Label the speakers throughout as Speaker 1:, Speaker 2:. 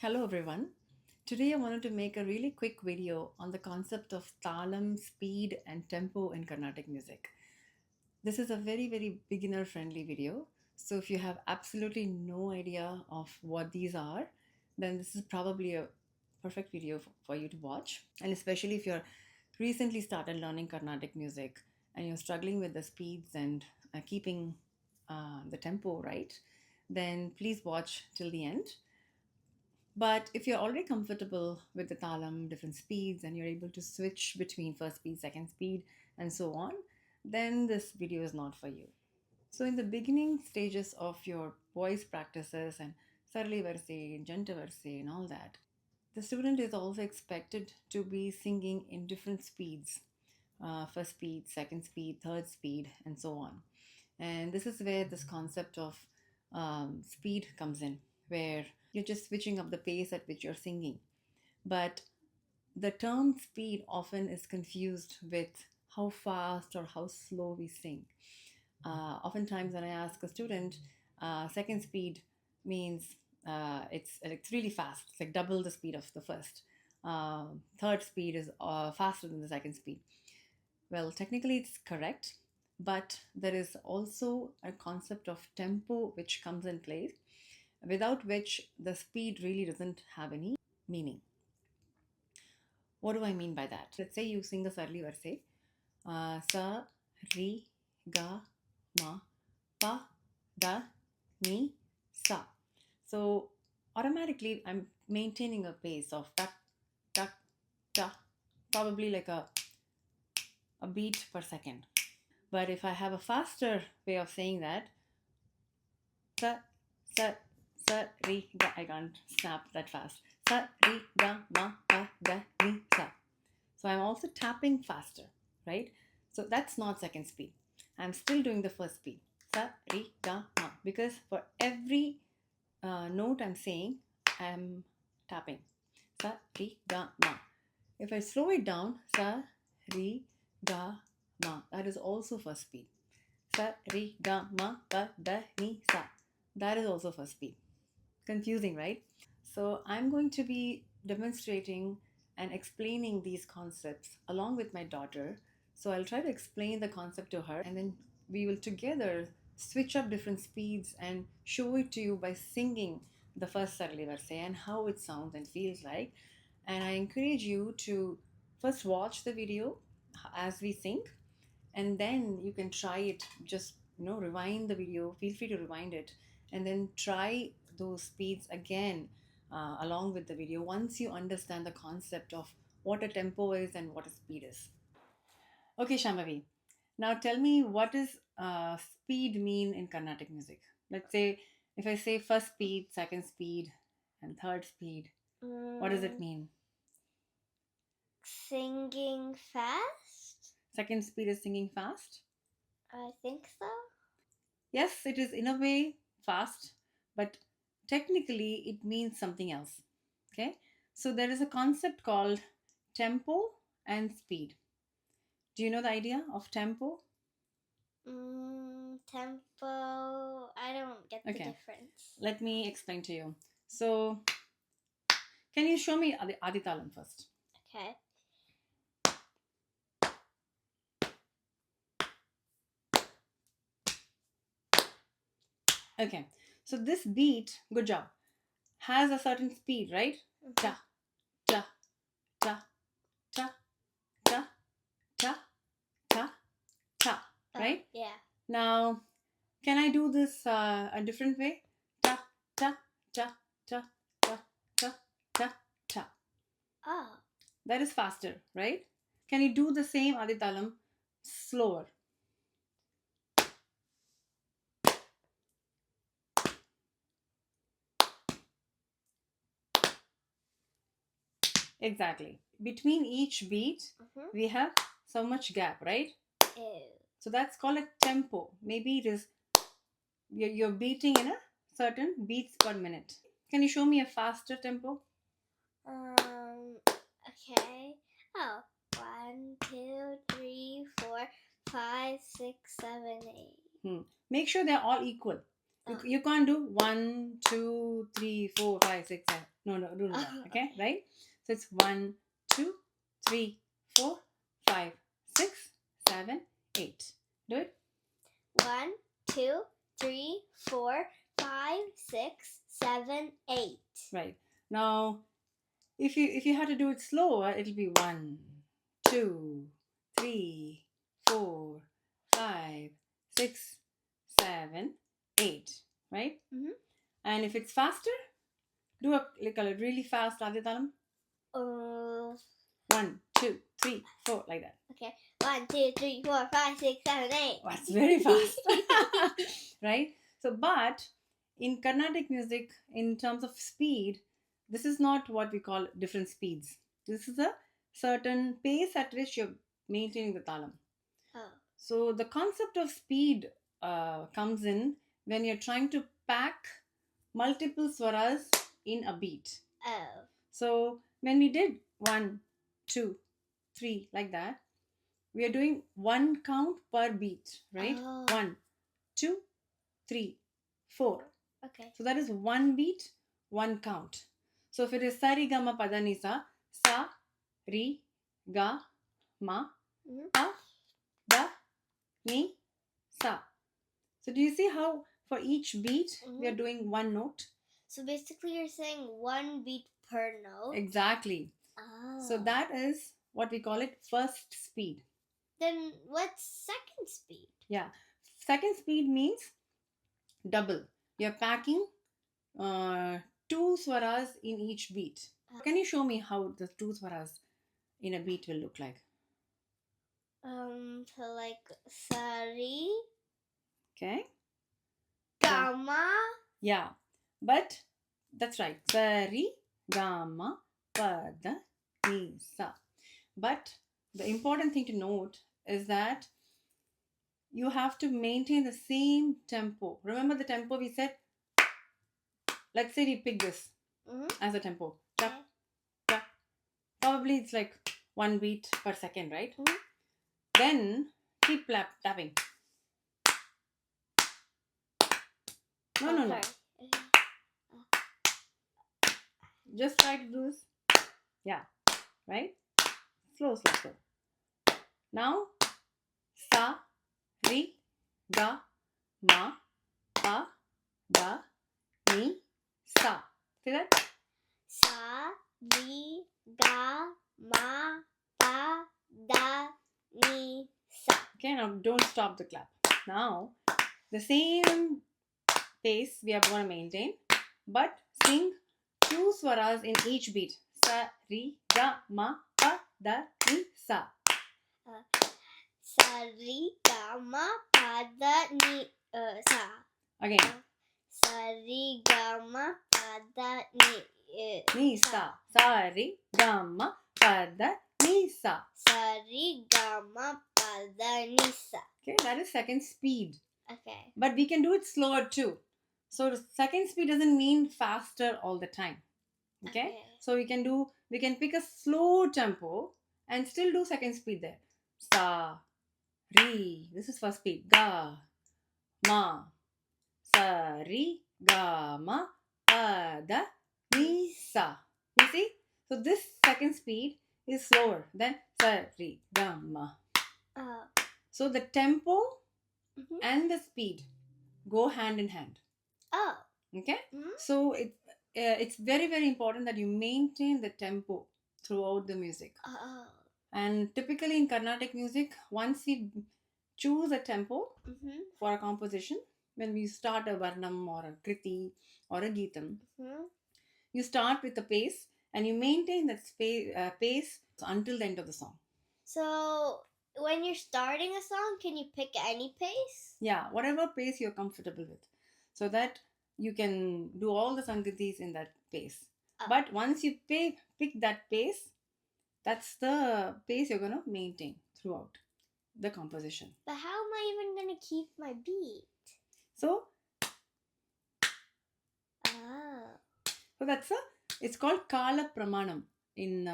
Speaker 1: Hello everyone. Today I wanted to make a really quick video on the concept of talam, speed and tempo in Carnatic music. This is a very beginner friendly video. So if you have absolutely no idea of what these are, then this is probably a perfect video for you to watch. And especially if you're recently started learning Carnatic music and you're struggling with the speeds and keeping the tempo right, then please watch till the end. But if you're already comfortable with the talam, different speeds, and you're able to switch between first speed, second speed, and so on, then this video is not for you. So, in the beginning stages of your voice practices and sarli verse, janta verse, and all that, the student is also expected to be singing in different speeds, first speed, second speed, third speed, and so on. And this is where this concept of speed comes in, where you're just switching up the pace at which you're singing. But the term speed often is confused with how fast or how slow we sing. Oftentimes, when I ask a student, second speed means it's really fast. It's like double the speed of the first. Third speed is faster than the second speed. Well, technically it's correct, but there is also a concept of tempo which comes in place, without which the speed really doesn't have any meaning. What do I mean by that? Let's say you sing the Sarli verse, sa, ri, ga, ma, pa, da, ni, sa. So automatically I'm maintaining a pace of tak, tak, ta, probably like a beat per second. But if I have a faster way of saying that, sa, sa, sa, ri, ga, I can't snap that fast. Sa, ri, ga, ma, pa, da, ni, sa. So I'm also tapping faster, right? So that's not second speed. I'm still doing the first speed. Sa, ri, ga, ma. Because for every note I'm saying, I'm tapping. Sa, ri, ga, ma. If I slow it down, sa, ri, ga, ma. That is also first speed. Sa, ri, ga, ma, pa, da, ni, sa. That is also first speed. Confusing, right? So I'm going to be demonstrating and explaining these concepts along with my daughter. So I'll try to explain the concept to her, and then we will together switch up different speeds and show it to you by singing the first Sarli verse and how it sounds and feels like. And I encourage you to first watch the video as we sing, and then you can try it. Just rewind the video, feel free to rewind it, and then try those speeds again along with the video once you understand the concept of what a tempo is and what a speed is. Okay, Shambhavi, now tell me, what does speed mean in Carnatic music? Let's say if I say first speed, second speed, and third speed, what does it mean?
Speaker 2: Singing fast?
Speaker 1: Second speed is singing fast?
Speaker 2: I think so.
Speaker 1: Yes, it is in a way fast, but technically it means something else. Okay, so there is a concept called tempo and speed. Do you know the idea of tempo?
Speaker 2: Tempo. I don't get the
Speaker 1: Okay,
Speaker 2: difference.
Speaker 1: let me explain to you. So, can you show me Adi Talam first?
Speaker 2: Okay.
Speaker 1: Okay, so this beat, good job, has a certain speed, right? Ta, ta, ta, ta, ta, ta, ta, ta, right?
Speaker 2: Yeah.
Speaker 1: Now, can I do this a different way? Ta, ta, ta, ta, ta, ta, ta, ta.
Speaker 2: Oh.
Speaker 1: That is faster, right? Can you do the same Aditalam slower? Exactly. Between each beat, we have so much gap, right?
Speaker 2: Ew.
Speaker 1: So that's called a tempo. Maybe it is you're beating in a certain beats per minute. Can you show me a faster tempo?
Speaker 2: Okay. Oh. 1, 2, 3, 4, 5, 6, 7, 8.
Speaker 1: Make sure they're all equal. You can't do 1, 2, 3, 4, 5, 6, 7. No, do that. Okay, right? So it's 1, 2, 3, 4, 5, 6, 7, 8. Do it.
Speaker 2: 1, 2, 3, 4, 5, 6, 7, 8.
Speaker 1: Right. Now, if you had to do it slower, it'll be 1, 2, 3, 4, 5, 6, 7, 8. Right?
Speaker 2: Mm-hmm.
Speaker 1: And if it's faster, do a really fast Talam. 1, 2, 3, 4, like that.
Speaker 2: Okay. 1, 2, 3, 4, 5, 6, 7, 8.
Speaker 1: That's very fast. Right? So, but in Carnatic music, in terms of speed, this is not what we call different speeds. This is a certain pace at which you're maintaining the talam.
Speaker 2: Oh.
Speaker 1: So, the concept of speed comes in when you're trying to pack multiple swaras in a beat.
Speaker 2: Oh.
Speaker 1: So, when we did 1, 2, 3, like that, we are doing one count per beat, right?
Speaker 2: Oh.
Speaker 1: 1, 2, 3, 4.
Speaker 2: Okay.
Speaker 1: So that is one beat, one count. So if it is sa ri ga ma pa da ni sa, sa ri ga ma pa da ni sa. So do you see how for each beat we are doing one note?
Speaker 2: So basically you're saying one beat per note?
Speaker 1: Exactly.
Speaker 2: Oh.
Speaker 1: So that is what we call it first speed.
Speaker 2: Then what's second speed?
Speaker 1: Yeah. Second speed means double. You're packing two swaras in each beat. Can you show me how the two swaras in a beat will look like?
Speaker 2: So like sari.
Speaker 1: Okay.
Speaker 2: Gama.
Speaker 1: Yeah. But that's right. Sari, gama, pada, ni, sa. But the important thing to note is that you have to maintain the same tempo. Remember the tempo we said? Let's say we pick this as a tempo. Chak, chak. Probably it's like one beat per second, right? Then keep tapping. No. Just try to do this. Yeah. Right? Slow. Now, sa, ri, ga, ma, pa, da, ni, sa. See that?
Speaker 2: Sa, ri, ga, ma, pa, da, ni, sa.
Speaker 1: Okay, now don't stop the clap. Now, the same pace we are going to maintain, but sing two swaras in each beat. Sa, ri, ga, ma, pa, da, ni, sa.
Speaker 2: Sa, ri, ga, ma, pa, da, ni, sa.
Speaker 1: Again.
Speaker 2: Sa, ri, ga, ma, pa, da, ni,
Speaker 1: sa. Sa, ri, ga, ma, pa, da, ni, sa.
Speaker 2: Sa, ri, ga, ma, pa, da, ni, sa.
Speaker 1: Okay, that is second speed.
Speaker 2: Okay.
Speaker 1: But we can do it slower too. So the second speed doesn't mean faster all the time. Okay? So we can pick a slow tempo and still do second speed there. Sa, ri. This is first speed. Ga, ma. Sa, ri, ga, ma, pa, da, ni, sa. You see? So this second speed is slower than sa, ri, ga, ma. So the tempo and the speed go hand in hand.
Speaker 2: Oh.
Speaker 1: Okay? So it's very, very important that you maintain the tempo throughout the music.
Speaker 2: Oh.
Speaker 1: And typically in Carnatic music, once we choose a tempo for a composition, when we start a varnam or a kriti or a geetam, you start with the pace and you maintain that pace until the end of the song.
Speaker 2: So when you're starting a song, can you pick any pace?
Speaker 1: Yeah, whatever pace you're comfortable with, so that you can do all the sangatis in that pace. But once you pick that pace, that's the pace you're going to maintain throughout the composition.
Speaker 2: But how am I even going to keep my beat?
Speaker 1: So it's called Kala Pramanam. In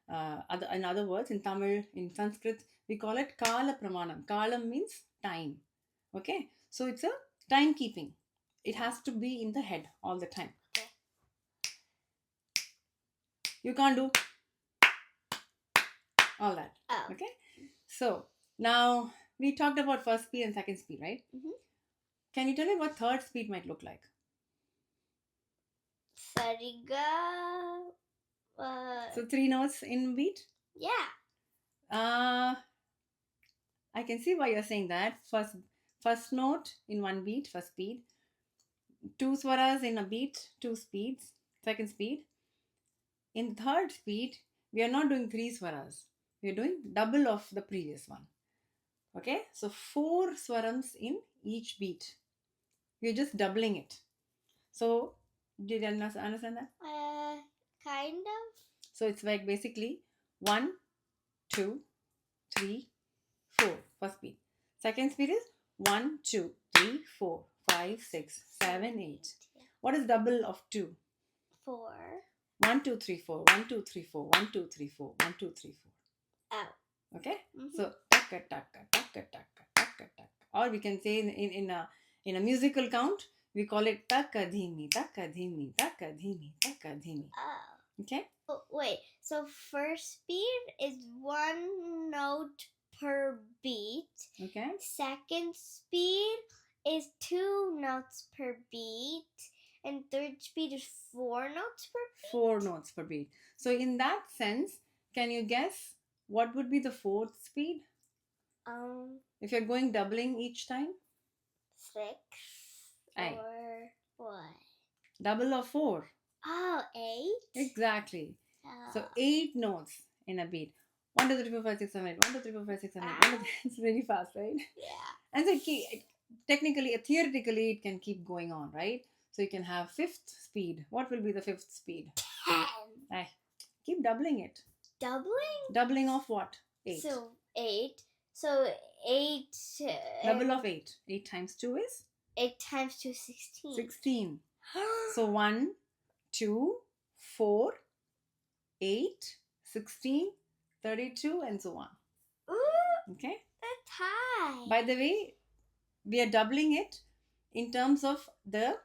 Speaker 1: other words, in Tamil, in Sanskrit, we call it Kala Pramanam. Kalam means time. Okay, so it's a timekeeping. It has to be in the head all the time.
Speaker 2: Okay.
Speaker 1: You can't do all that.
Speaker 2: Oh.
Speaker 1: Okay. So now we talked about first speed and second speed, right?
Speaker 2: Mhm.
Speaker 1: Can you tell me what third speed might look like?
Speaker 2: Sariga.
Speaker 1: So 3 notes in beat.
Speaker 2: Yeah.
Speaker 1: I can see why you're saying that. First note in one beat, first speed. 2 swaras in a beat, 2 speeds, second speed. In third speed, we are not doing 3 swaras. We are doing double of the previous one. Okay, so 4 swarams in each beat. We're just doubling it. So, did you understand that?
Speaker 2: Kind of.
Speaker 1: So it's like basically 1, 2, 3, 4 first speed. Second speed is 1, 2, 3, 4, 5, 6, 7, 8. What is double of 2?
Speaker 2: 4.
Speaker 1: 1, 2, 3, 4, 1, 2, 3, 4, 1, 2, 3, 4, 1, 2, 3, 4.
Speaker 2: Oh.
Speaker 1: Okay?
Speaker 2: Mhm.
Speaker 1: So taka taka taka taka taka taka. Or we can say in a musical count, we call it taka dhimi, taka dhimi, taka dhimi, taka dhimi.
Speaker 2: Oh.
Speaker 1: Okay?
Speaker 2: Oh, wait. So first speed is 1 note per beat.
Speaker 1: Okay?
Speaker 2: Second speed is 2 notes per beat. And third speed is 4 notes per beat.
Speaker 1: 4 notes per beat. So in that sense, can you guess what would be the fourth speed? If you're going doubling each time?
Speaker 2: 6
Speaker 1: Aye.
Speaker 2: or what?
Speaker 1: Double of 4.
Speaker 2: Oh, 8?
Speaker 1: Exactly.
Speaker 2: Oh.
Speaker 1: So 8 notes in a beat. 1, 2, 3, 4, 5, 6, 7, 8. 1, 2, 3, 4, 5, 6, 7, 8. 1, 2, 3. It's very fast, right?
Speaker 2: Yeah.
Speaker 1: And so technically, theoretically, it can keep going on, right? So you can have fifth speed. What will be the fifth speed?
Speaker 2: 10.
Speaker 1: Aye. Keep doubling it.
Speaker 2: Doubling?
Speaker 1: Doubling of what? 8.
Speaker 2: So 8. So 8.
Speaker 1: Double of 8. 8 times 2 is?
Speaker 2: 8 times 2 is 16.
Speaker 1: 16. So 1, 2, 4, 8, 16, 32, and so on.
Speaker 2: Ooh,
Speaker 1: Okay?
Speaker 2: that's high.
Speaker 1: By the way, we are doubling it in terms of the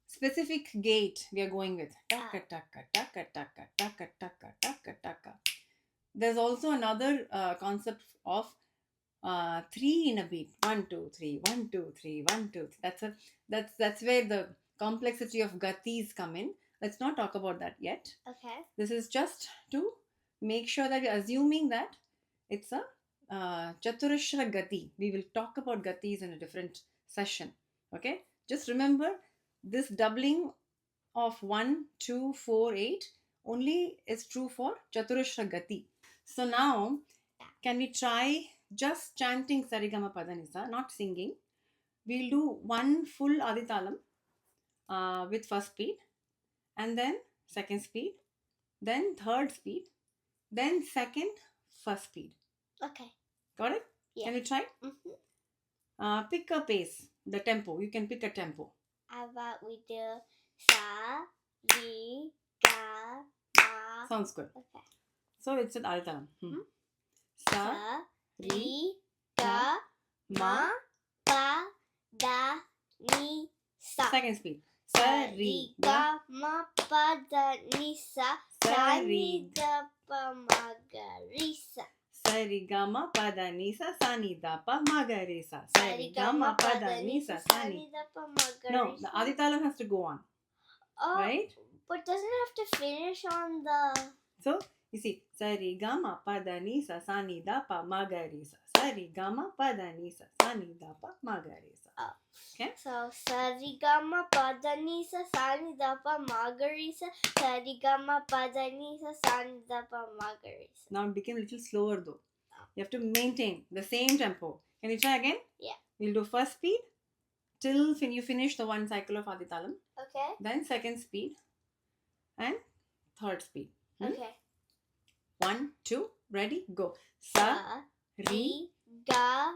Speaker 1: specific gait we are going with. Taka, taka, taka, taka, taka, taka, taka, taka. There's also another concept of 3 in a beat. 1, 2, 3, 1, 2, 3, 1, 2. That's where the complexity of gatis come in. Let's not talk about that yet.
Speaker 2: Okay.
Speaker 1: This is just to make sure that you're assuming that it's a Chaturashra Gati. We will talk about Gatis in a different session. Okay? Just remember this doubling of 1, 2, 4, 8 only is true for Chaturashra Gati. So now, can we try just chanting Sarigama Padanisa, not singing? We'll do one full Aditalam with first speed, and then second speed, then third speed, then second, first speed.
Speaker 2: Okay.
Speaker 1: Got it?
Speaker 2: Yeah.
Speaker 1: Can you try?
Speaker 2: Mm-hmm.
Speaker 1: Pick a pace, the tempo. You can pick a tempo.
Speaker 2: How about we do sa, re, ga, ma.
Speaker 1: Sounds good.
Speaker 2: Okay.
Speaker 1: So it's an Aditalam. Sa,
Speaker 2: Sa,
Speaker 1: re,
Speaker 2: re, ga, ma, pa, da, ni, sa.
Speaker 1: second speed. Sa, re, ga,
Speaker 2: ma, pa, da, ni, sa. Sa, ni, da, pa, ma, ga, ri, sa.
Speaker 1: Sarigama pada nisa sani dapa magaresa. Sarigama pada nisa sani. No, the Aditalam has to go on.
Speaker 2: Oh,
Speaker 1: right?
Speaker 2: But doesn't it have to finish on the...
Speaker 1: So, you see, Sarigama pada nisa sani dapa magaresa. Sarigama pada nisa sani dapa magaresa.
Speaker 2: Oh.
Speaker 1: Okay?
Speaker 2: So, sarigama padanisa sani dapa magarisa. Sarigama padanisa sani dapa magarisa.
Speaker 1: Now it became a little slower though. You have to maintain the same tempo. Can you try again?
Speaker 2: Yeah.
Speaker 1: We'll do first speed till you finish the one cycle of Aditalam.
Speaker 2: Okay.
Speaker 1: Then second speed and third speed.
Speaker 2: Okay.
Speaker 1: 1, 2, ready, go.
Speaker 2: Sa, re, ga,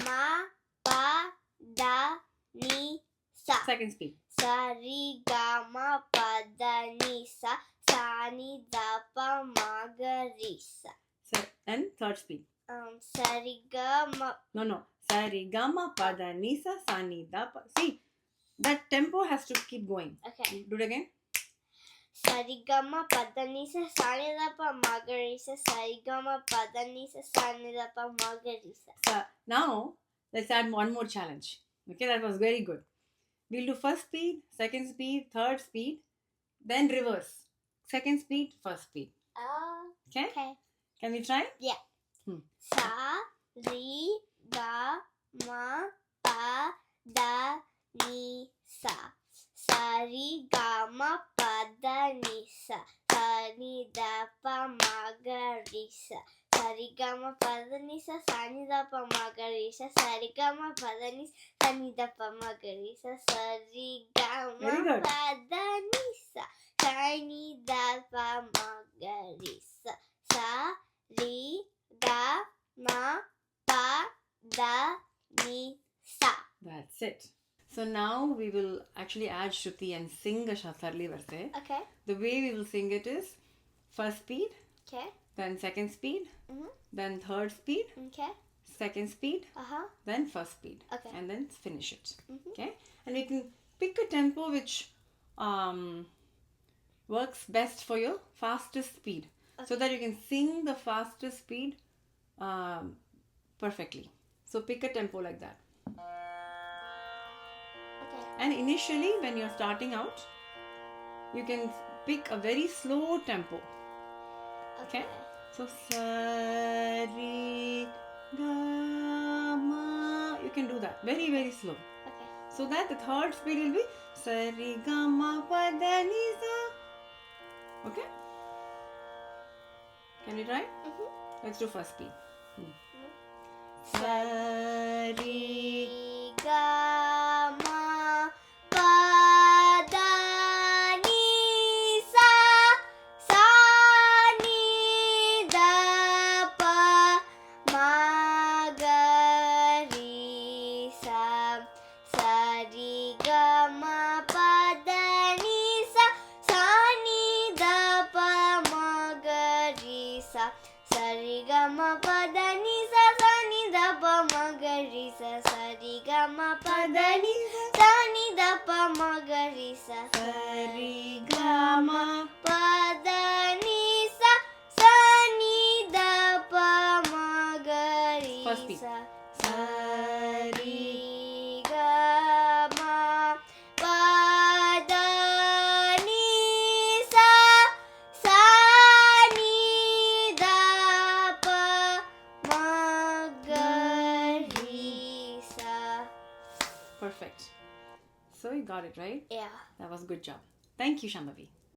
Speaker 2: ma, pa, da, ni, sa.
Speaker 1: Second speed.
Speaker 2: Sa, re, ga, ma, pa, da, ni, sa. Sa, ni, da, pa, ma, ga, ri, sa.
Speaker 1: And third speed.
Speaker 2: Sa, re, ga, ma.
Speaker 1: No. Sa, re, ga, ma, pa, da, ni, sa, ni, da, pa. See, That tempo has to keep going.
Speaker 2: Okay.
Speaker 1: Do it again.
Speaker 2: Sarigama padanisa sanidapa magarisa. Sarigama padanisa sanidapa magarisa.
Speaker 1: So now let's add one more challenge. Okay, that was very good. We'll do first speed, second speed, third speed, then reverse. Second speed, first speed. Okay?
Speaker 2: Okay.
Speaker 1: Can we try?
Speaker 2: Yeah. Sa, ri, ga, ma, pa, da, ni, sa. Sa, ri, ga, ma, pa, da, ni, sa. Sa, ni, da, pa, ma, ga, ri, sa. Sa, ri, ga, ma, pa, da, ni, sa. Sa, ni, da, pa, ma, ga, ri, sa. Sa, ri, ga, ma, pa, da, ni, sa. Sa, ni, da, pa, ma, ga, ri, sa. Sa, ri, ga, ma,
Speaker 1: Very good.
Speaker 2: pa, da, ni, sa. Sa, ni, da, pa, ma, ga, ri, sa. Sa, ri, ga, ma, pa, da, ni, sa.
Speaker 1: That's it. So now we will actually add Shruti and sing a Sarli verse.
Speaker 2: Okay.
Speaker 1: The way we will sing it is first speed,
Speaker 2: Okay.
Speaker 1: then second speed,
Speaker 2: Mhm.
Speaker 1: then third speed,
Speaker 2: Okay.
Speaker 1: second speed, then first speed.
Speaker 2: Okay.
Speaker 1: And then finish it.
Speaker 2: Mhm.
Speaker 1: Okay? And you can pick a tempo which works best for your fastest speed. So that you can sing the fastest speed perfectly. So pick a tempo like that.
Speaker 2: Okay.
Speaker 1: And initially, when you're starting out, you can pick a very slow tempo. Okay? So, sa, re, ga, ma. You can do that very, very slow.
Speaker 2: Okay.
Speaker 1: So that the third speed will be sa, re, ga, ma, pa, da, ni, sa. Okay? Can we try? Let's do first speed. Sa, re,
Speaker 2: ga, ma, pa, da, ni, sa. Sa, ni, da, pa, ma, ga, ri, sa. Sa, ri, ga, ma, pa, da, ni, sa. Sa, ni, da, pa, ma, ga, ri, sa. Sa, ri, ga, ma, pa, da, ni, sa. Sa, ni, da, pa, ma, ga, ri, sa. Sa, ri, ga, ma, pa, da, ni, sa. Ni, da, pa, ma, ga, ri, sa.
Speaker 1: sa, re, ga, ma.
Speaker 2: Pa, da, ni, sa. Sa, ni, da, pa, ma, ga, ri,
Speaker 1: First speed.
Speaker 2: sa.
Speaker 1: Sa, re,
Speaker 2: Ri, ga, ma, pa, da, ni, sa. Sa, ni, da, pa, ma, ga, ri, sa.
Speaker 1: perfect. So you got it right?
Speaker 2: Yeah.
Speaker 1: That was a good job. Thank you, Shambhavi.